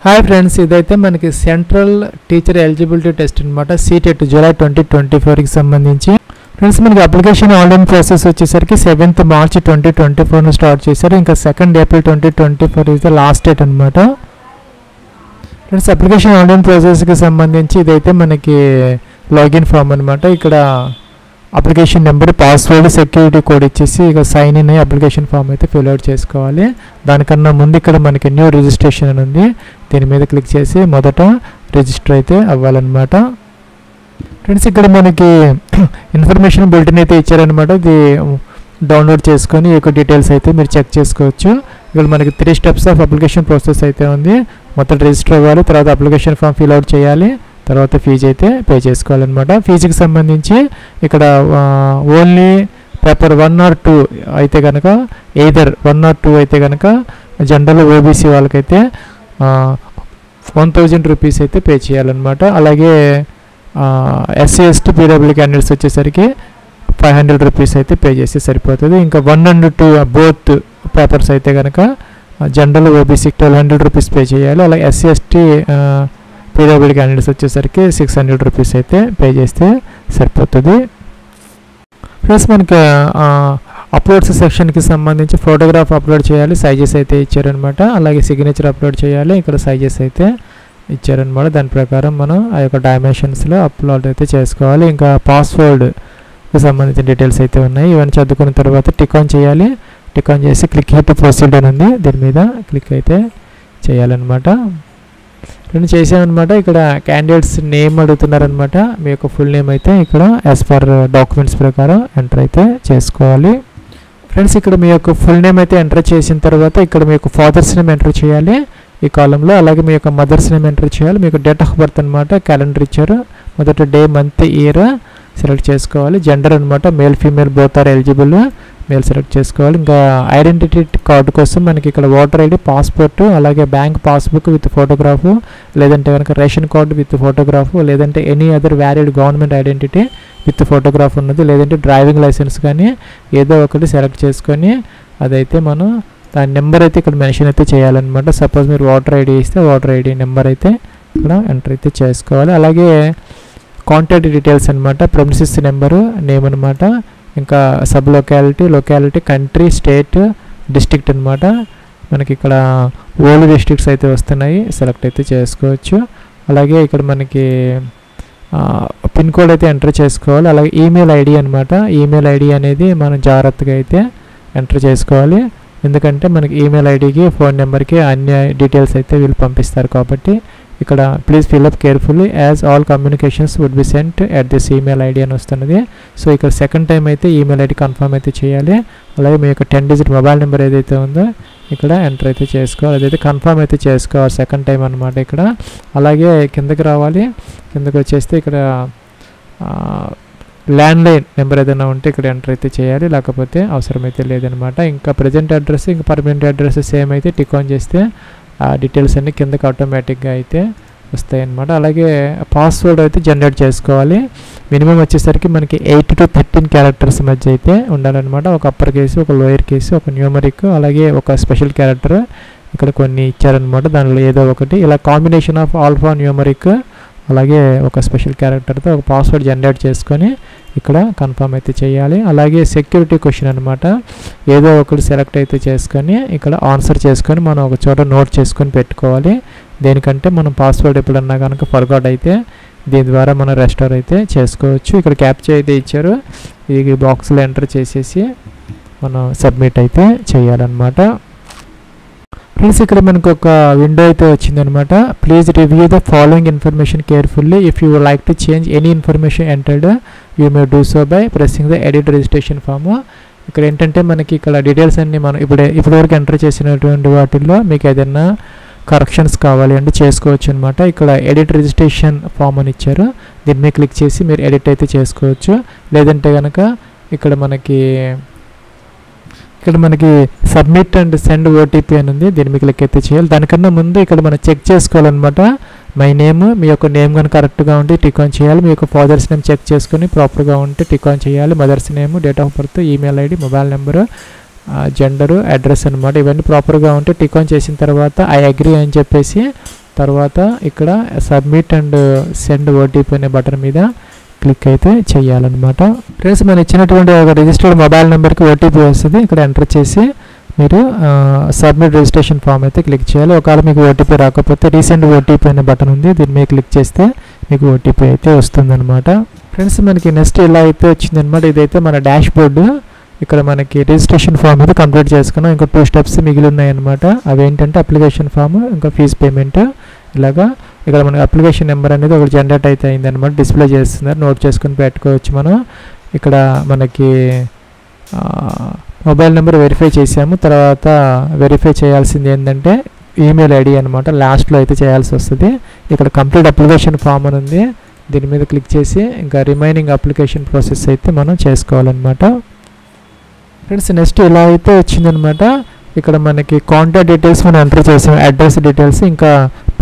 Hi friends, ఇదైతే మనకి central teacher eligibility test అనమాట. సీటెట్ జూలై 2024కి సంబంధించి. ఫ్రెండ్స్, మనకి అప్లికేషన్ ఆన్లైన్ ప్రాసెస్ వచ్చేసరికి 7th March 2024 స్టార్ట్ చేశారు. ఇంకా 2nd April 2024 is the last date అనమాట. ఫ్రెండ్స్, అప్లికేషన్ ఆన్లైన్ ప్రాసెస్కి సంబంధించి ఇదైతే మనకి లాగిన్ ఫామ్ అనమాట. ఇక్కడ application number, password, security code ఇచ్చేసి ఇక సైన్ ఇన్ అయ్యి అప్లికేషన్ ఫామ్ అయితే ఫిల్ అవుట్ చేసుకోవాలి. దానికన్నా ముందు ఇక్కడ మనకి న్యూ రిజిస్ట్రేషన్ అని ఉంది. దీని మీద క్లిక్ చేసి మొదట రిజిస్టర్ అయితే అవ్వాలన్నమాట. ఫ్రెండ్స్, ఇక్కడ మనకి ఇన్ఫర్మేషన్ బులెటిన్ అయితే ఇచ్చారనమాట. ఇది డౌన్లోడ్ చేసుకొని ఈ యొక్క డీటెయిల్స్ అయితే మీరు చెక్ చేసుకోవచ్చు. ఇక్కడ మనకి 3 steps ఆఫ్ అప్లికేషన్ ప్రాసెస్ అయితే ఉంది. మొత్తం రిజిస్టర్ అవ్వాలి, తర్వాత అప్లికేషన్ ఫామ్ ఫిల్ అవుట్ చేయాలి, తర్వాత ఫీజు అయితే పే చేసుకోవాలన్నమాట. ఫీజుకి సంబంధించి ఇక్కడ ఓన్లీ పేపర్ 1 or 2 అయితే కనుక, ఎయిదర్ 1 or 2 అయితే కనుక జనరల్ ఓబీసీ వాళ్ళకైతే 1000 రూపీస్ అయితే పే చేయాలన్నమాట. అలాగే ఎస్సీ ఎస్టీ పీడబ్ల్యూ క్యాండిడేట్స్ వచ్చేసరికి 500 రూపీస్ అయితే పే చేస్తే సరిపోతుంది. ఇంకా 1 and 2 బోత్ పేపర్స్ అయితే కనుక జనరల్ ఓబీసీ 1200 రూపీస్ పే చేయాలి. అలాగే ఎస్సీ ఎస్టీ పీడబ్ల్యూ క్యాండిడేట్స్ వచ్చేసరికి 600 రూపీస్ అయితే పే చేస్తే సరిపోతుంది. ప్లస్ మనకి అప్లోడ్స్ సెక్షన్కి సంబంధించి ఫోటోగ్రాఫ్ అప్లోడ్ చేయాలి, సైజెస్ అయితే ఇచ్చారనమాట. అలాగే సిగ్నేచర్ అప్లోడ్ చేయాలి, ఇక్కడ సైజెస్ అయితే ఇచ్చారనమాట. దాని ప్రకారం మనం ఆ యొక్క డైమెన్షన్స్లో అప్లోడ్ అయితే చేసుకోవాలి. ఇంకా పాస్వర్డ్కి సంబంధించిన డీటెయిల్స్ అయితే ఉన్నాయి. ఇవన్నీ చదువుకున్న తర్వాత టిక్ ఆన్ చేయాలి. టిక్ ఆన్ చేసి క్లిక్ హియర్ టు ప్రొసీడ్ అని ఉంది, దీని మీద క్లిక్ అయితే చేయాలన్నమాట. నేను చేసామన్నమాట. ఇక్కడ క్యాండిడేట్స్ నేమ్ అడుగుతున్నారనమాట. మీ యొక్క ఫుల్ నేమ్ అయితే ఇక్కడ యాజ్ పర్ డాక్యుమెంట్స్ ప్రకారం ఎంటర్ అయితే చేసుకోవాలి. ఫ్రెండ్స్, ఇక్కడ మీ యొక్క ఫుల్ నేమ్ అయితే ఎంటర్ చేసిన తర్వాత ఇక్కడ మీ యొక్క ఫాదర్స్ నేమ్ ఎంటర్ చేయాలి ఈ కాలంలో. అలాగే మీ యొక్క మదర్స్ నేమ్ ఎంటర్ చేయాలి. మీకు డేట్ ఆఫ్ బర్త్ అనమాట, క్యాలెండర్ ఇచ్చారు. మొదట డే, మంత్, ఇయర్ సెలెక్ట్ చేసుకోవాలి. జెండర్ అనమాట, male female both are eligible, male select చేసుకోవాలి. ఇంకా ఐడెంటిటీ కార్డు కోసం మనకి ఇక్కడ ఓటర్ ఐడి, పాస్పోర్ట్, అలాగే బ్యాంక్ పాస్బుక్ విత్ ఫోటోగ్రాఫ్, లేదంటే కనుక రేషన్ కార్డు విత్ ఫోటోగ్రాఫ్, లేదంటే any other valid government identity with photograph ఉన్నది, లేదంటే డ్రైవింగ్ లైసెన్స్ కానీ ఏదో ఒకటి సెలెక్ట్ చేసుకొని అదైతే మనం దాని నెంబర్ అయితే ఇక్కడ మెన్షన్ అయితే చేయాలన్నమాట. సపోజ్ మీరు ఓటర్ ఐడి ఇస్తే ఓటర్ ఐడి నెంబర్ అయితే ఇక్కడ ఎంటర్ అయితే చేసుకోవాలి. అలాగే కాంటాక్ట్ డీటెయిల్స్ అనమాట, ప్రెమిసెస్ నెంబరు, నేమ్ అనమాట, ఇంకా sub locality, country, state, district అనమాట. మనకి ఇక్కడ ఓల్డ్ డిస్ట్రిక్ట్స్ అయితే వస్తున్నాయి, సెలెక్ట్ అయితే చేసుకోవచ్చు. అలాగే ఇక్కడ మనకి పిన్ కోడ్ అయితే ఎంటర్ చేసుకోవాలి. అలాగే ఈమెయిల్ ఐడి అనమాట. ఈమెయిల్ ఐడి అనేది మనం జాగ్రత్తగా అయితే ఎంటర్ చేసుకోవాలి. ఎందుకంటే మనకి ఈమెయిల్ ఐడికి, ఫోన్ నెంబర్కి అన్ని డీటెయిల్స్ అయితే వీళ్ళు పంపిస్తారు కాబట్టి ఇక్కడ please fill up carefully as all communications would be sent at this email ID అని వస్తున్నది. సో ఇక్కడ సెకండ్ టైం అయితే ఈమెయిల్ ఐడి కన్ఫర్మ్ అయితే చేయాలి. అలాగే మీ యొక్క 10 digit మొబైల్ నెంబర్ ఏదైతే ఉందో ఇక్కడ ఎంటర్ అయితే చేసుకోవాలి, అదైతే కన్ఫర్మ్ అయితే చేసుకోవాలి సెకండ్ టైం అనమాట ఇక్కడ. అలాగే కిందకి రావాలి. కిందకి వచ్చేస్తే ఇక్కడ ల్యాండ్లైన్ నెంబర్ ఏదైనా ఉంటే ఇక్కడ ఎంటర్ అయితే చేయాలి, లేకపోతే అవసరం అయితే లేదనమాట. ఇంకా ప్రజెంట్ అడ్రస్, ఇంకా పర్మనెంట్ అడ్రస్ సేమ్ అయితే టిక్ ఆన్ చేస్తే ఆ డీటెయిల్స్ అన్నీ కిందకి ఆటోమేటిక్గా అయితే వస్తాయి అన్నమాట. అలాగే పాస్వర్డ్ అయితే జనరేట్ చేసుకోవాలి. మినిమం వచ్చేసరికి మనకి 8 to 13 క్యారెక్టర్స్ మధ్య అయితే ఉండాలన్నమాట. ఒక అప్పర్ కేసు, ఒక లోయర్ కేసు, ఒక న్యూమరిక్, అలాగే ఒక స్పెషల్ క్యారెక్టర్ ఇక్కడ కొన్ని ఇచ్చారనమాట. దానిలో ఏదో ఒకటి ఇలా కాంబినేషన్ ఆఫ్ ఆల్ఫా న్యూమరిక్ అలాగే ఒక స్పెషల్ క్యారెక్టర్తో ఒక పాస్వర్డ్ జనరేట్ చేసుకొని ఇక్కడ కన్ఫర్మ్ అయితే చేయాలి. అలాగే సెక్యూరిటీ క్వశ్చన్ అనమాట, ఏదో ఒకటి సెలెక్ట్ అయితే చేసుకొని ఇక్కడ ఆన్సర్ చేసుకొని మనం ఒక చోట నోట్ చేసుకొని పెట్టుకోవాలి. దేనికంటే మనం పాస్వర్డ్ ఎప్పుడన్నా కనుక ఫర్గాట్ అయితే దీని ద్వారా మనం రెస్టోర్ అయితే చేసుకోవచ్చు. ఇక్కడ క్యాప్చర్ అయితే ఇచ్చారు, ఈ బాక్స్లో ఎంటర్ చేసేసి మనం సబ్మిట్ అయితే చేయాలన్నమాట. ఫ్రెండ్స్, ఇక్కడ మనకు ఒక విండో అయితే వచ్చిందనమాట. Please review the following information carefully. If you like to change any information entered you may do so by pressing the edit registration form. ఇక్కడ ఏంటంటే మనకి ఇక్కడ డీటెయిల్స్ అన్ని మనం ఇప్పటివరకు ఎంటర్ చేసినటువంటి వాటిల్లో మీకు ఏదైనా కరెక్షన్స్ కావాలి అంటే చేసుకోవచ్చు అనమాట. ఇక్కడ ఎడిట్ రిజిస్ట్రేషన్ ఫామ్ అని ఇచ్చారు, దీని మీద క్లిక్ చేసి మీరు ఎడిట్ అయితే చేసుకోవచ్చు. లేదంటే కనుక ఇక్కడ మనకి సబ్మిట్ అండ్ సెండ్ ఓటీపీ అని ఉంది, దీని మీద క్లిక్ అయితే చేయాలి. దానికన్నా ముందు ఇక్కడ మనం చెక్ చేసుకోవాలన్నమాట. మై నేమ్, మీ యొక్క నేమ్ కనుక కరెక్ట్గా ఉంటే టిక్ ఆన్ చేయాలి. మీ యొక్క ఫాదర్స్ నేమ్ చెక్ చేసుకొని ప్రాపర్గా ఉంటే టిక్ ఆన్ చేయాలి. Mother's name, date of birth, email ID, mobile number, gender, address అనమాట. ఇవన్నీ ప్రాపర్గా ఉంటే టిక్ ఆన్ చేసిన తర్వాత ఐ అగ్రీ అని చెప్పేసి తర్వాత ఇక్కడ సబ్మిట్ అండ్ సెండ్ ఓటీపీ అనే బటన్ మీద క్లిక్ అయితే చేయాలన్నమాట. ఫ్రెండ్స్ మనం ఇచ్చినటువంటి ఒక రిజిస్టర్డ్ మొబైల్ నెంబర్కి ఓటీపీ వస్తుంది. ఇక్కడ ఎంటర్ చేసి మీరు సబ్మిట్ రిజిస్ట్రేషన్ ఫామ్ అయితే క్లిక్ చేయాలి. ఒకవేళ మీకు ఓటీపీ రాకపోతే రీసెంట్ ఓటీపీ అనే బటన్ ఉంది, దీని మీద క్లిక్ చేస్తే మీకు ఓటీపీ అయితే వస్తుందన్నమాట. ఫ్రెండ్స్ మనకి నెక్స్ట్ ఇలా అయితే వచ్చిందనమాట. ఇదైతే మన డాష్ బోర్డు. ఇక్కడ మనకి రిజిస్ట్రేషన్ ఫామ్ అయితే కంప్లీట్ చేసుకున్నాం. ఇంకా 2 స్టెప్స్ మిగిలి ఉన్నాయన్నమాట. అవి ఏంటంటే అప్లికేషన్ ఫామ్, ఇంకా ఫీజ్ పేమెంట్. ఇలాగా ఇక్కడ మనకి అప్లికేషన్ నెంబర్ అనేది ఒకటి జనరేట్ అయితే అయిందనమాట. డిస్ప్లే చేస్తున్నారు, నోట్ చేసుకుని పెట్టుకోవచ్చు మనం. ఇక్కడ మనకి మొబైల్ నెంబర్ వెరిఫై చేసాము. తర్వాత వెరిఫై చేయాల్సింది ఏంటంటే ఈమెయిల్ ఐడి అనమాట. లాస్ట్లో అయితే చేయాల్సి వస్తుంది. ఇక్కడ కంప్లీట్ అప్లికేషన్ ఫామ్ అని ఉంది, దీని మీద క్లిక్ చేసి ఇంకా రిమైనింగ్ అప్లికేషన్ ప్రాసెస్ అయితే మనం చేసుకోవాలన్నమాట. ఫ్రెండ్స్ నెక్స్ట్ ఇలా అయితే వచ్చిందనమాట. ఇక్కడ మనకి కాంటాక్ట్ డీటెయిల్స్ మనం ఎంటర్ చేసాం, అడ్రస్ డీటెయిల్స్, ఇంకా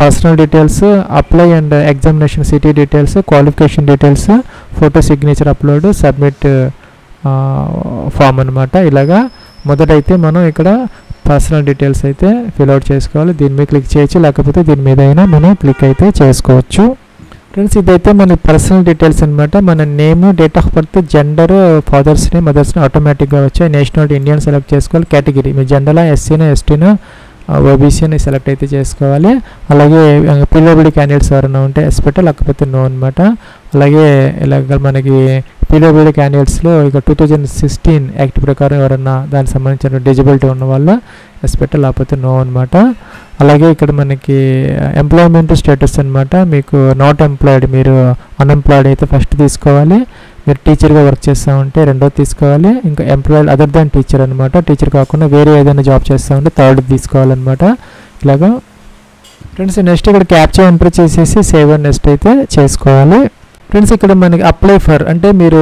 personal details, apply and examination city details, qualification details, photo signature upload, submit form అనమాట. ఇలాగా మొదటైతే మనం ఇక్కడ పర్సనల్ డీటెయిల్స్ అయితే ఫిల్అవుట్ చేసుకోవాలి. దీని మీద క్లిక్ చేయొచ్చు, లేకపోతే దీని మీద అయినా మనం క్లిక్ అయితే చేసుకోవచ్చు. ఫ్రెండ్స్ ఇదైతే మన పర్సనల్ డీటెయిల్స్ అనమాట. మన name, date of birth, gender, father's name, mother's name ఆటోమేటిక్గా వచ్చాయి. నేషనాలిటీ ఇండియన్ సెలెక్ట్ చేసుకోవాలి. కేటగిరీ మీ జెండర్లో ఎస్సీనా, ఎస్టీనా, ఓబీసీ అని సెలెక్ట్ అయితే చేసుకోవాలి. అలాగే పీడబ్ల్యూడీ క్యాండిడేట్స్ ఎవరైనా ఉంటే ఎస్ పెట్టాలి, లేకపోతే నో అనమాట. అలాగే ఇలాగ మనకి పీడబ్ల్యూడీ క్యాండిడేట్స్లో ఇక 2016 యాక్ట్ ప్రకారం ఎవరన్నా దానికి సంబంధించిన డిజబిలిటీ ఉన్న వాళ్ళు ఎస్ పెట్టాలి, లేకపోతే నో అనమాట. అలాగే ఇక్కడ మనకి ఎంప్లాయ్మెంట్ స్టేటస్ అనమాట. మీకు నాట్ ఎంప్లాయిడ్, మీరు అన్ఎంప్లాయిడ్ అయితే ఫస్ట్ తీసుకోవాలి. మీరు టీచర్గా వర్క్ చేస్తూ ఉంటే రెండోది తీసుకోవాలి. ఇంకా ఎంప్లాయిడ్ అదర్ దాన్ టీచర్ అనమాట. టీచర్ కాకుండా వేరే ఏదైనా జాబ్ చేస్తూ ఉంటే థర్డ్ తీసుకోవాలన్నమాట. ఇలాగా ఫ్రెండ్స్ నెక్స్ట్ ఇక్కడ క్యాప్చా ఎంటర్ చేసేసి సేవ్ అండ్ నెక్స్ట్ అయితే చేసుకోవాలి. ఫ్రెండ్స్ ఇక్కడ మనకి అప్లై ఫర్ అంటే మీరు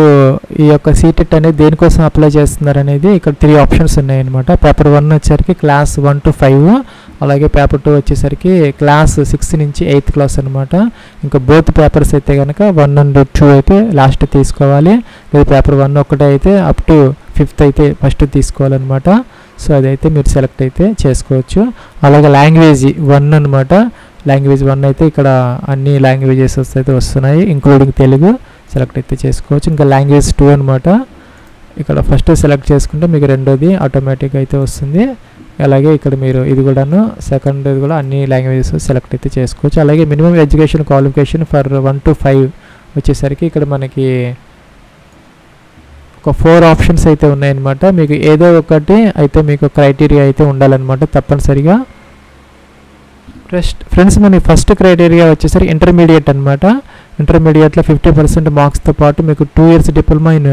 ఈ యొక్క సీటెట్ అనేది దేనికోసం అప్లై చేస్తున్నారు అనేది ఇక్కడ 3 ఆప్షన్స్ ఉన్నాయన్నమాట. పేపర్ 1 వచ్చేసరికి క్లాస్ 1 to 5, అలాగే పేపర్ 2 వచ్చేసరికి క్లాస్ 6 నుంచి 8th క్లాస్ అనమాట. ఇంకా బోత్ పేపర్స్ అయితే కనుక 1 and 2 అయితే లాస్ట్ తీసుకోవాలి. లేదా పేపర్ 1 ఒకటే అయితే అప్ టు 5th అయితే ఫస్ట్ తీసుకోవాలన్నమాట. సో అదైతే మీరు సెలెక్ట్ అయితే చేసుకోవచ్చు. అలాగే లాంగ్వేజ్ 1 అనమాట. లాంగ్వేజ్ 1 అయితే ఇక్కడ అన్ని లాంగ్వేజెస్ అయితే వస్తున్నాయి, ఇంక్లూడింగ్ తెలుగు. సెలెక్ట్ అయితే చేసుకోవచ్చు. ఇంకా లాంగ్వేజ్ 2 అనమాట. ఇక్కడ ఫస్ట్ సెలెక్ట్ చేసుకుంటే మీకు రెండోది ఆటోమేటిక్గా అయితే వస్తుంది. అలాగే ఇక్కడ మీరు ఇది కూడాను సెకండ్ కూడా అన్ని లాంగ్వేజెస్ సెలెక్ట్ అయితే చేసుకోవచ్చు. అలాగే minimum education qualification for 1 to 5 వచ్చేసరికి ఇక్కడ మనకి ఒక 4 ఆప్షన్స్ అయితే ఉన్నాయన్నమాట. మీకు ఏదో ఒకటి అయితే మీకు క్రైటీరియా అయితే ఉండాలన్నమాట తప్పనిసరిగా. ఫ్రెండ్స్ మన ఫస్ట్ క్రైటీరియా వచ్చేసరికి ఇంటర్మీడియట్ అనమాట. ఇంటర్మీడియట్లో 50% మార్క్స్తో పాటు మీకు 2 years డిప్లొమా ఇన్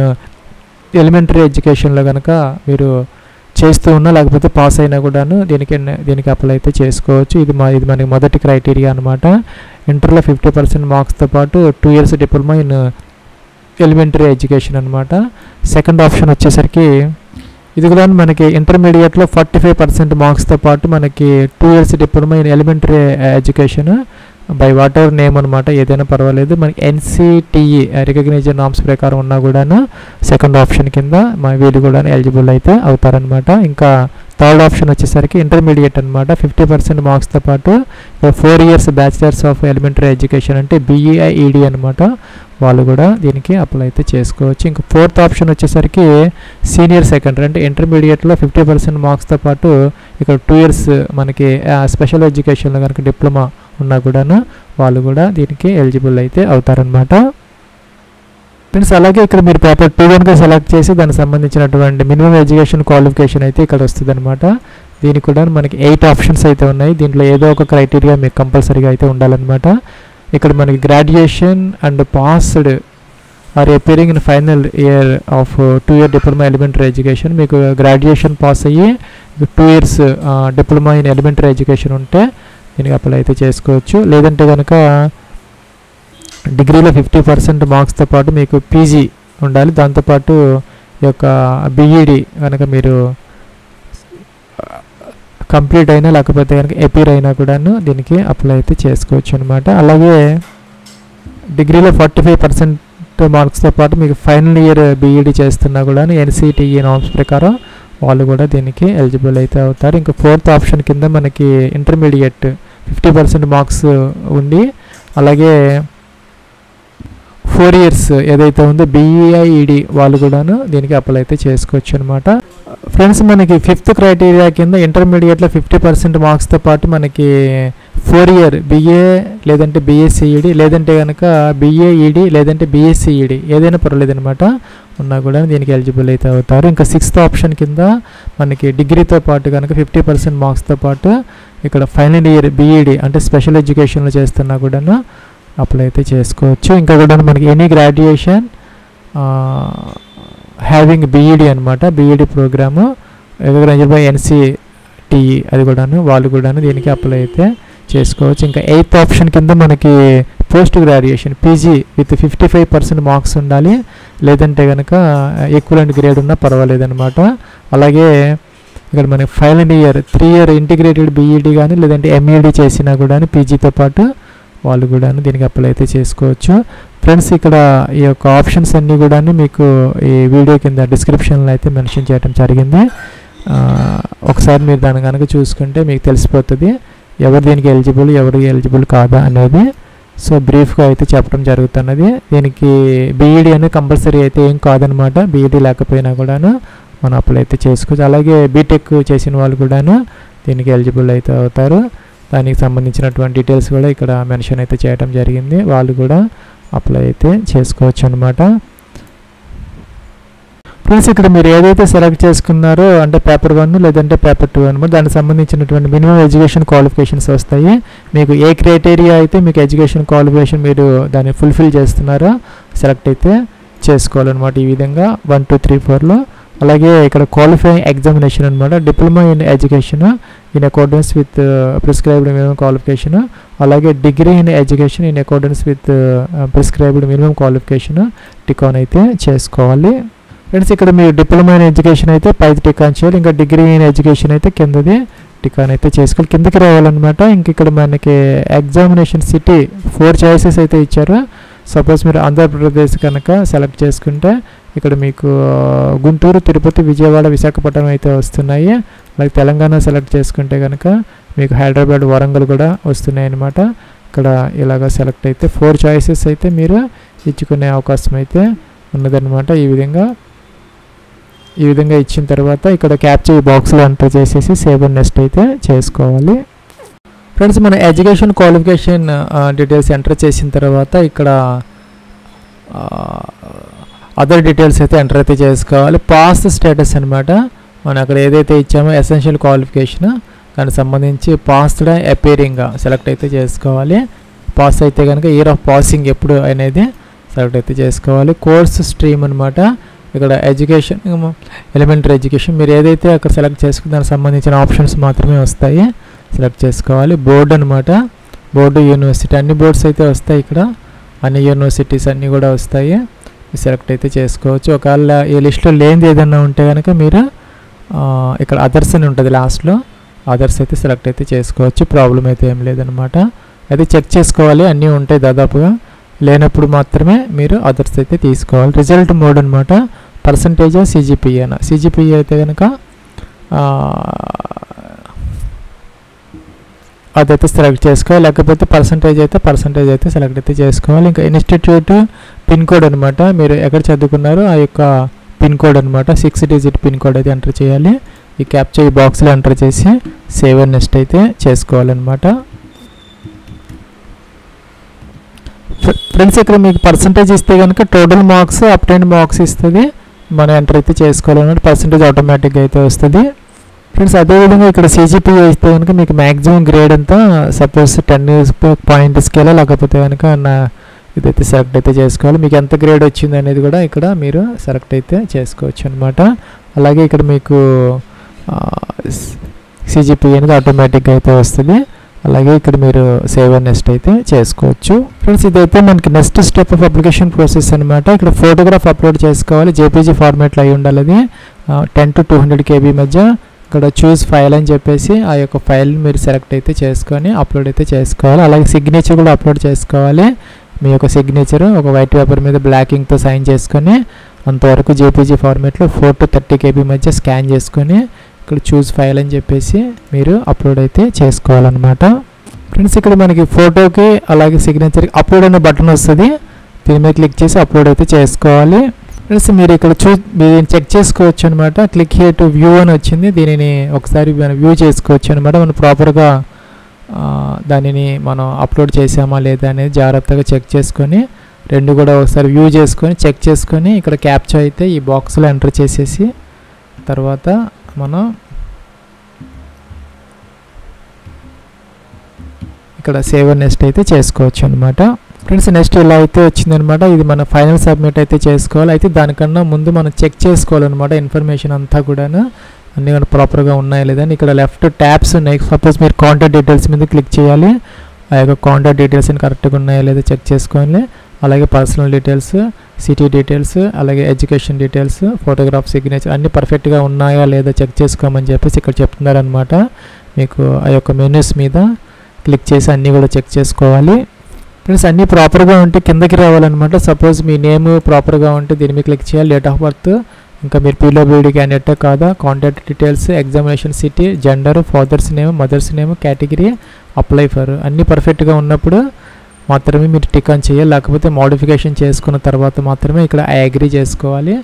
ఎలిమెంటరీ ఎడ్యుకేషన్లో కనుక మీరు చేస్తూ ఉన్నా, లేకపోతే పాస్ అయినా కూడాను దీనికి అప్లై అయితే చేసుకోవచ్చు. ఇది మనకి మొదటి క్రైటీరియా అనమాట. ఇంటర్లో 50% మార్క్స్తో పాటు 2 years diploma in elementary education అనమాట. సెకండ్ ఆప్షన్ వచ్చేసరికి ఇది కూడా మనకి ఇంటర్మీడియట్లో 45% మార్క్స్తో పాటు మనకి 2 years diploma in elementary education by what ever name అనమాట. ఏదైనా పర్వాలేదు, మనకి NCTE రికగ్నైజ్డ్ నామ్స్ ప్రకారం ఉన్నా కూడాను సెకండ్ ఆప్షన్ కింద వీళ్ళు కూడా ఎలిజిబుల్ అయితే అవుతారనమాట. ఇంకా థర్డ్ ఆప్షన్ వచ్చేసరికి ఇంటర్మీడియట్ అనమాట. 50% మార్క్స్తో పాటు 4 years bachelors of elementary education అంటే BEIED అనమాట. వాళ్ళు కూడా దీనికి అప్లై అయితే చేసుకోవచ్చు. ఇంకా ఫోర్త్ ఆప్షన్ వచ్చేసరికి సీనియర్ సెకండరీ అంటే ఇంటర్మీడియట్లో 50% మార్క్స్తో పాటు ఇక్కడ 2 years మనకి స్పెషల్ ఎడ్యుకేషన్లో కనుక డిప్లొమా ఉన్నా కూడాను వాళ్ళు కూడా దీనికి ఎలిజిబుల్ అయితే అవుతారనమాట. ఫ్రెండ్స్ అలాగే ఇక్కడ మీరు పేపర్ 2 కనుక సెలెక్ట్ చేసి దానికి సంబంధించినటువంటి మినిమం ఎడ్యుకేషన్ క్వాలిఫికేషన్ అయితే ఇక్కడ వస్తుంది అనమాట. దీనికి కూడా మనకి 8 ఆప్షన్స్ అయితే ఉన్నాయి. దీంట్లో ఏదో ఒక క్రైటీరియా మీకు కంపల్సరీగా అయితే ఉండాలన్నమాట. ఇక్కడ మనకి graduation and passed or appearing in final year of 2 year diploma elementary education, మీకు గ్రాడ్యుయేషన్ పాస్ అయ్యి 2 years diploma in elementary education ఉంటే దీనికి అప్లై అయితే చేసుకోవచ్చు. లేదంటే కనుక డిగ్రీలో 50% మార్క్స్తో పాటు మీకు PG ఉండాలి. దాంతోపాటు ఈ యొక్క BED కనుక మీరు కంప్లీట్ అయినా లేకపోతే కనుక ఎపియర్ అయినా కూడాను దీనికి అప్లై అయితే చేసుకోవచ్చు అనమాట. అలాగే డిగ్రీలో 45% మార్క్స్తో పాటు మీకు ఫైనల్ ఇయర్ BED చేస్తున్నా కూడా NCTE నామ్స్ ప్రకారం వాళ్ళు కూడా దీనికి ఎలిజిబుల్ అయితే అవుతారు. ఇంకా ఫోర్త్ ఆప్షన్ కింద మనకి ఇంటర్మీడియట్ 50% మార్క్స్ ఉండి అలాగే 4 years ఏదైతే ఉందో BEIED వాళ్ళు కూడాను దీనికి అప్లై అయితే చేసుకోవచ్చు అనమాట. ఫ్రెండ్స్ మనకి 5th క్రైటీరియా కింద ఇంటర్మీడియట్లో 50% మార్క్స్తో పాటు మనకి 4 year BA లేదంటే BSCED లేదంటే కనుక BAED లేదంటే BSCED ఏదైనా పర్వాలేదనమాట ఉన్నా కూడా దీనికి ఎలిజిబుల్ అయితే అవుతారు. ఇంకా 6th ఆప్షన్ కింద మనకి డిగ్రీతో పాటు కనుక 50% మార్క్స్తో పాటు ఇక్కడ ఫైనల్ ఇయర్ BED అంటే స్పెషల్ ఎడ్యుకేషన్లో చేస్తున్నా కూడాను అప్లై అయితే చేసుకోవచ్చు. ఇంకా కూడా మనకి ఎనీ గ్రాడ్యుయేషన్ హ్యావింగ్ BED అనమాట, BED ప్రోగ్రాము NCTE అది కూడాను వాళ్ళు కూడాను దీనికి అప్లై అయితే చేసుకోవచ్చు. ఇంకా 8th ఆప్షన్ కింద మనకి post graduation PG with 55% marks ఉండాలి లేదంటే కనుక ఈక్వలెంట్ గ్రేడ్ ఉన్నా పర్వాలేదన్నమాట. అలాగే ఇక్కడ మనకి final year 3 year integrated BED కానీ లేదంటే MED చేసినా కూడా PGతో పాటు వాళ్ళు కూడా దీనికి అప్లై అయితే చేసుకోవచ్చు. ఫ్రెండ్స్ ఇక్కడ ఈ యొక్క ఆప్షన్స్ అన్నీ కూడా మీకు ఈ వీడియో కింద డిస్క్రిప్షన్లో అయితే మెన్షన్ చేయడం జరిగింది. ఒకసారి మీరు దాని కనుక చూసుకుంటే మీకు తెలిసిపోతుంది ఎవరు దీనికి ఎలిజిబుల్ ఎవరు ఎలిజిబుల్ కాదా అనేది. సో బ్రీఫ్గా అయితే చెప్పడం జరుగుతున్నది. దీనికి BED అనేది కంపల్సరీ అయితే ఏం కాదనమాట, BED లేకపోయినా కూడాను మనం అప్లై అయితే చేసుకోవచ్చు. అలాగే బీటెక్ చేసిన వాళ్ళు కూడాను దీనికి ఎలిజిబుల్ అయితే అవుతారు. దానికి సంబంధించినటువంటి డీటెయిల్స్ కూడా ఇక్కడ మెన్షన్ అయితే చేయడం జరిగింది, వాళ్ళు కూడా అప్లై అయితే చేసుకోవచ్చు అనమాట. ఫ్రెండ్స్ ఇక్కడ మీరు ఏదైతే సెలెక్ట్ చేసుకున్నారో అంటే పేపర్ 1 లేదంటే పేపర్ 2 అనమాట దానికి సంబంధించినటువంటి మినిమం ఎడ్యుకేషన్ క్వాలిఫికేషన్స్ వస్తాయి. మీకు ఏ క్రైటీరియా అయితే మీకు ఎడ్యుకేషన్ క్వాలిఫికేషన్ మీరు దాన్ని ఫుల్ఫిల్ చేస్తున్నారో సెలెక్ట్ అయితే చేసుకోవాలన్నమాట. ఈ విధంగా 1, 2, 3, 4లో. అలాగే ఇక్కడ క్వాలిఫైయింగ్ ఎగ్జామినేషన్ అనమాట, diploma in education in accordance with prescribed minimum qualification. అలాగే degree in education in accordance with prescribed minimum qualification tick on అయితే చేసుకోవాలి. ఫ్రెండ్స్ ఇక్కడ మీరు డిప్లొమా ఇన్ ఎడ్యుకేషన్ అయితే పైది టిక్ ఆన్ చేయాలి, ఇంకా డిగ్రీ ఇన్ ఎడ్యుకేషన్ అయితే కిందది టిక్ ఆన్ అయితే చేసుకోవాలి. కిందకి రావాలన్నమాట. ఇంక ఇక్కడ మనకి ఎగ్జామినేషన్ సిటీ 4 choices అయితే ఇచ్చారు. సపోజ్ మీరు ఆంధ్రప్రదేశ్ కనుక సెలెక్ట్ చేసుకుంటే ఇక్కడ మీకు గుంటూరు, తిరుపతి, విజయవాడ, విశాఖపట్నం అయితే వస్తున్నాయి. అలాగే తెలంగాణ సెలెక్ట్ చేసుకుంటే కనుక మీకు హైదరాబాద్, వరంగల్ కూడా వస్తున్నాయి అన్నమాట. ఇక్కడ ఇలాగ సెలెక్ట్ అయితే 4 choices అయితే మీరు ఇచ్చుకునే అవకాశం అయితే ఉన్నదన్నమాట. ఈ విధంగా ఇచ్చిన తర్వాత ఇక్కడ క్యాప్చర్ బాక్స్లో ఎంటర్ చేసేసి సేవ్ అండ్ నెక్స్ట్ అయితే చేసుకోవాలి. ఫ్రెండ్స్ మన ఎడ్యుకేషన్ క్వాలిఫికేషన్ డీటెయిల్స్ ఎంటర్ చేసిన తర్వాత ఇక్కడ అదర్ డీటెయిల్స్ అయితే ఎంటర్ అయితే చేసుకోవాలి. పాస్ స్టేటస్ అనమాట, మనం అక్కడ ఏదైతే ఇచ్చామో ఎసెన్షియల్ క్వాలిఫికేషన్ దానికి సంబంధించి పాస్డ్ అపీరింగ్ సెలెక్ట్ అయితే చేసుకోవాలి. పాస్ అయితే కనుక ఇయర్ ఆఫ్ పాసింగ్ ఎప్పుడు అనేది సెలెక్ట్ అయితే చేసుకోవాలి. కోర్స్ స్ట్రీమ్ అనమాట, ఇక్కడ ఎడ్యుకేషన్ ఎలిమెంటరీ ఎడ్యుకేషన్ మీరు ఏదైతే అక్కడ సెలెక్ట్ చేసుకుని దానికి సంబంధించిన ఆప్షన్స్ మాత్రమే వస్తాయి, సెలెక్ట్ చేసుకోవాలి. బోర్డు అనమాట, బోర్డు యూనివర్సిటీ అన్ని బోర్డ్స్ అయితే వస్తాయి, ఇక్కడ అన్ని యూనివర్సిటీస్ అన్నీ కూడా వస్తాయి, సెలెక్ట్ అయితే చేసుకోవచ్చు. ఒకవేళ ఈ లిస్ట్లో లేనిది ఏదైనా ఉంటే కనుక మీరు ఇక్కడ అదర్స్ అని ఉంటుంది లాస్ట్లో, అదర్స్ అయితే సెలెక్ట్ అయితే చేసుకోవచ్చు, ప్రాబ్లం అయితే ఏం లేదనమాట. అయితే చెక్ చేసుకోవాలి అన్నీ ఉంటాయి దాదాపుగా, లేనప్పుడు మాత్రమే మీరు అదర్స్ అయితే తీసుకోవాలి. రిజల్ట్ మోడ్ అనమాట, పర్సంటేజ్ CGPA CGPA అయితే కనుక అదైతే సెలెక్ట్ చేసుకోవాలి, లేకపోతే పర్సంటేజ్ అయితే సెలెక్ట్ అయితే చేసుకోవాలి. ఇంకా ఇన్స్టిట్యూట్ పిన్ కోడ్ అనమాట, మీరు ఎక్కడ చదువుకున్నారో ఆ యొక్క పిన్ కోడ్ అనమాట, 6 digit పిన్ కోడ్ అయితే ఎంటర్ చేయాలి. ఈ క్యాప్చర్ బాక్స్లో ఎంటర్ చేసి సేవ్ అండ్ నెక్స్ట్ అయితే చేసుకోవాలన్నమాట. ఫ్రెండ్స్ ఇక్కడ మీకు పర్సంటేజ్ ఇస్తే కనుక టోటల్ మార్క్స్ అప్టైన్ మార్క్స్ ఇస్తుంది, మనం ఎంటర్ అయితే చేసుకోవాలన్నమాట. పర్సంటేజ్ ఆటోమేటిక్గా అయితే వస్తుంది. ఫ్రెండ్స్ అదేవిధంగా ఇక్కడ CGPA ఇస్తే కనుక మీకు మ్యాక్సిమం గ్రేడ్ అంతా సపోజ్ 10 point స్కేల్ లేకపోతే కనుక ఇదైతే సెలెక్ట్ అయితే చేసుకోవాలి. మీకు ఎంత గ్రేడ్ వచ్చింది అనేది కూడా ఇక్కడ మీరు సెలెక్ట్ అయితే చేసుకోవచ్చు అనమాట. అలాగే ఇక్కడ మీకు CGPA అనేది ఆటోమేటిక్గా అయితే వస్తుంది. అలాగే ఇక్కడ మీరు సేవ్ అండ్ నెక్స్ట్ అయితే చేసుకోవచ్చు. ఫ్రెండ్స్ ఇదైతే మనకి next step of application process అనమాట. ఇక్కడ ఫోటోగ్రాఫ్ అప్లోడ్ చేసుకోవాలి, JPG ఫార్మాట్లో అయి ఉండాలి, అది 10 to 200 KB మధ్య. ఇక్కడ చూస్ ఫైల్ అని చెప్పేసి ఆ యొక్క ఫైల్ మీరు సెలెక్ట్ అయితే చేసుకొని అప్లోడ్ అయితే చేసుకోవాలి. అలాగే సిగ్నేచర్ కూడా అప్లోడ్ చేసుకోవాలి. మీ యొక్క సిగ్నేచర్ ఒక వైట్ పేపర్ మీద బ్లాక్ ఇంక్తో సైన్ చేసుకొని అంతవరకు JPG ఫార్మాట్లో 4 to 30 KB మధ్య స్కాన్ చేసుకొని ఇక్కడ చూస్ ఫైల్ అని చెప్పేసి మీరు అప్లోడ్ అయితే చేసుకోవాలన్నమాట. ఫ్రెండ్స్ ఇక్కడ మనకి ఫోటోకి అలాగే సిగ్నేచర్కి అప్లోడ్ అనే బటన్ వస్తుంది. దీని మీద క్లిక్ చేసి అప్లోడ్ అయితే చేసుకోవాలి. ఫ్రెండ్స్ మీరు ఇక్కడ దీన్ని చెక్ చేసుకోవచ్చు అనమాట. క్లిక్ హియర్ టు వ్యూ అని వచ్చింది. దీనిని ఒకసారి మనం వ్యూ చేసుకోవచ్చు అనమాట. మనం ప్రాపర్గా దానిని మనం అప్లోడ్ చేసామా లేదా అనేది జాగ్రత్తగా చెక్ చేసుకొని రెండు కూడా ఒకసారి వ్యూ చేసుకొని చెక్ చేసుకొని ఇక్కడ క్యాప్చా అయితే ఈ బాక్స్లో ఎంటర్ చేసేసి తర్వాత మనం ఇక్కడ సేవ్ నెక్స్ట్ అయితే చేసుకోవచ్చు అనమాట. ఫ్రెండ్స్ నెక్స్ట్ ఇలా అయితే వచ్చిందనమాట. ఇది మన ఫైనల్ సబ్మిట్ అయితే చేసుకోవాలి. అయితే దానికన్నా ముందు మనం చెక్ చేసుకోవాలన్నమాట. ఇన్ఫర్మేషన్ అంతా కూడా అన్నీ కూడా ప్రాపర్గా ఉన్నాయా లేదని ఇక్కడ లెఫ్ట్ ట్యాబ్స్ ఉన్నాయి. సపోజ్ మీరు కాంటాక్ట్ డీటెయిల్స్ మీద క్లిక్ చేయాలి. ఆ యొక్క కాంటాక్ట్ డీటెయిల్స్ కరెక్ట్గా ఉన్నాయా లేదా చెక్ చేసుకోవాలి. అలాగే పర్సనల్ డీటెయిల్స్, సిటీ డీటెయిల్స్, అలాగే ఎడ్యుకేషన్ డీటెయిల్స్, ఫోటోగ్రాఫ్, సిగ్నేచర్ అన్నీ పర్ఫెక్ట్గా ఉన్నాయా లేదా చెక్ చేసుకోమని చెప్పేసి ఇక్కడ చెప్తున్నారనమాట. మీకు ఆ యొక్క మెనూస్ మీద క్లిక్ చేసి అన్నీ కూడా చెక్ చేసుకోవాలి. ఫ్రెండ్స్ అన్నీ ప్రాపర్గా ఉంటే కిందకి రావాలన్నమాట. సపోజ్ మీ నేమ్ ప్రాపర్గా ఉంటే దీని మీద క్లిక్ చేయాలి. డేట్ ఆఫ్ బర్త్, ఇంకా మీరు పీడబ్ల్యూడీ క్యాండిడేట్ కాదా, contact details, examination city, gender, father's name, mother's name, category, apply for అన్నీ పర్ఫెక్ట్గా ఉన్నప్పుడు మాత్రమే మీరు టిక్ ఆన్ చేయాలి. లేకపోతే మోడిఫికేషన్ చేసుకున్న తర్వాత మాత్రమే ఇక్కడ ఐ అగ్రీ చేసుకోవాలి.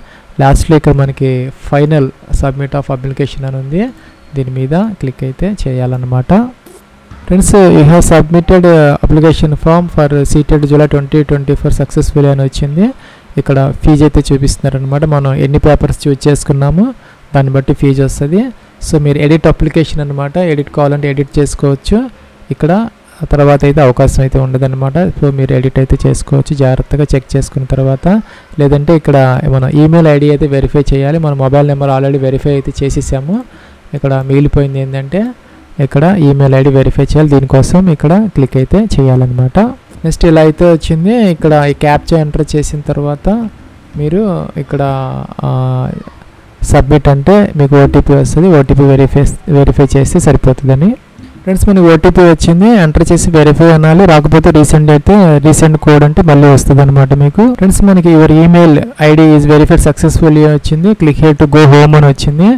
లాస్ట్లో ఇక్కడ మనకి ఫైనల్ సబ్మిట్ ఆఫ్ అప్లికేషన్ అని ఉంది. దీని మీద క్లిక్ అయితే చేయాలన్నమాట. Friends you have submitted application form for CTET July 2024 successful అని వచ్చింది. ఇక్కడ ఫీజు అయితే చూపిస్తున్నారనమాట. మనం ఎన్ని పేపర్స్ చూజ్ చేసుకున్నామో దాన్ని బట్టి ఫీజు వస్తుంది. సో మీరు ఎడిట్ అప్లికేషన్ అనమాట. ఎడిట్ కావాలంటే ఎడిట్ చేసుకోవచ్చు. ఇక్కడ తర్వాత అయితే అవకాశం అయితే ఉండదన్నమాట. సో మీరు ఎడిట్ అయితే చేసుకోవచ్చు జాగ్రత్తగా చెక్ చేసుకున్న తర్వాత. లేదంటే ఇక్కడ మన ఈమెయిల్ ఐడి అయితే వెరిఫై చేయాలి. మన మొబైల్ నెంబర్ ఆల్రెడీ వెరిఫై అయితే చేసేసాము. ఇక్కడ మిగిలిపోయింది ఏంటంటే ఇక్కడ ఈమెయిల్ ఐడి వెరిఫై చేయాలి. దీనికోసం ఇక్కడ క్లిక్ అయితే చేయాలన్నమాట. నెక్స్ట్ ఇలా అయితే వచ్చింది. ఇక్కడ ఈ క్యాప్చా ఎంటర్ చేసిన తర్వాత మీరు ఇక్కడ సబ్మిట్ అంటే మీకు ఓటీపీ వస్తుంది. ఓటీపీ వెరిఫై చేస్తే సరిపోతుందని. ఫ్రెండ్స్ మనకి ఓటీపీ వచ్చింది. ఎంటర్ చేసి వెరిఫై అనాలి. రాకపోతే రీసెండ్ కోడ్ అంటే మళ్ళీ వస్తుంది అనమాట మీకు. ఫ్రెండ్స్ మనకి your email ID is verified successfully వచ్చింది. Click here to go home అని వచ్చింది.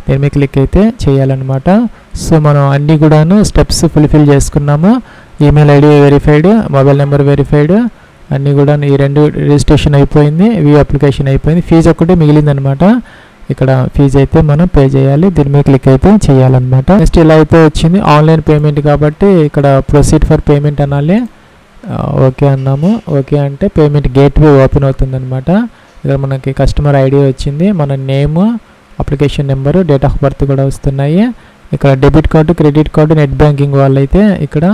దీని మీద క్లిక్ అయితే చేయాలన్నమాట. సో మనం అన్నీ కూడాను స్టెప్స్ ఫుల్ఫిల్ చేసుకున్నాము. Email ID verified, mobile number verified, అన్నీ కూడా ఈ రెండు రిజిస్ట్రేషన్ అయిపోయింది. వ్యూ అప్లికేషన్ అయిపోయింది. ఫీజు ఒకటి మిగిలిందనమాట. ఇక్కడ ఫీజు అయితే మనం పే చేయాలి. దీని మీద క్లిక్ అయితే చేయాలన్నమాట. నెక్స్ట్ ఇలా అయితే వచ్చింది. ఆన్లైన్ పేమెంట్ కాబట్టి ఇక్కడ ప్రొసీడ్ ఫర్ పేమెంట్ అనాలి. ఓకే అన్నాము. ఓకే అంటే పేమెంట్ గేట్వే ఓపెన్ అవుతుందన్నమాట. ఇక్కడ మనకి కస్టమర్ ఐడి వచ్చింది. మన name, application number, date of birth కూడా వస్తున్నాయి. ఇక్కడ debit card, credit card, net banking వాళ్ళైతే ఇక్కడ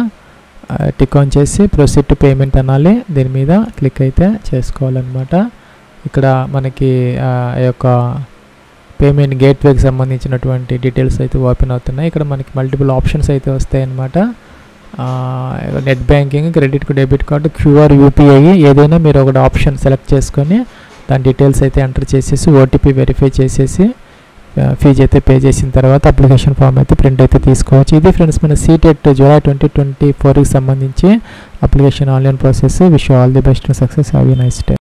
టిక్ ఆన్ చేసి ప్రొసీడ్ టు పేమెంట్ అనాలి. దీని మీద క్లిక్ అయితే చేసుకోవాలన్నమాట. ఇక్కడ మనకి ఆ యొక్క పేమెంట్ గేట్వేకి సంబంధించినటువంటి డీటెయిల్స్ అయితే ఓపెన్ అవుతున్నాయి. ఇక్కడ మనకి మల్టిపుల్ ఆప్షన్స్ అయితే వస్తాయి అన్నమాట. Net banking, credit debit card, QR, UPI ఏదైనా మీరు ఒకటి ఆప్షన్ సెలెక్ట్ చేసుకొని దాని డీటెయిల్స్ అయితే ఎంటర్ చేసేసి ఓటీపీ వెరిఫై చేసేసి ఫీజు అయితే పే చేసిన తర్వాత అప్లికేషన్ ఫామ్ అయితే ప్రింట్ అయితే తీసుకోవచ్చు. ఇది ఫ్రెండ్స్ మన సీటెట్ జూలై 2024కి సంబంధించి application online process. Wish all the best and success. Have a nice day.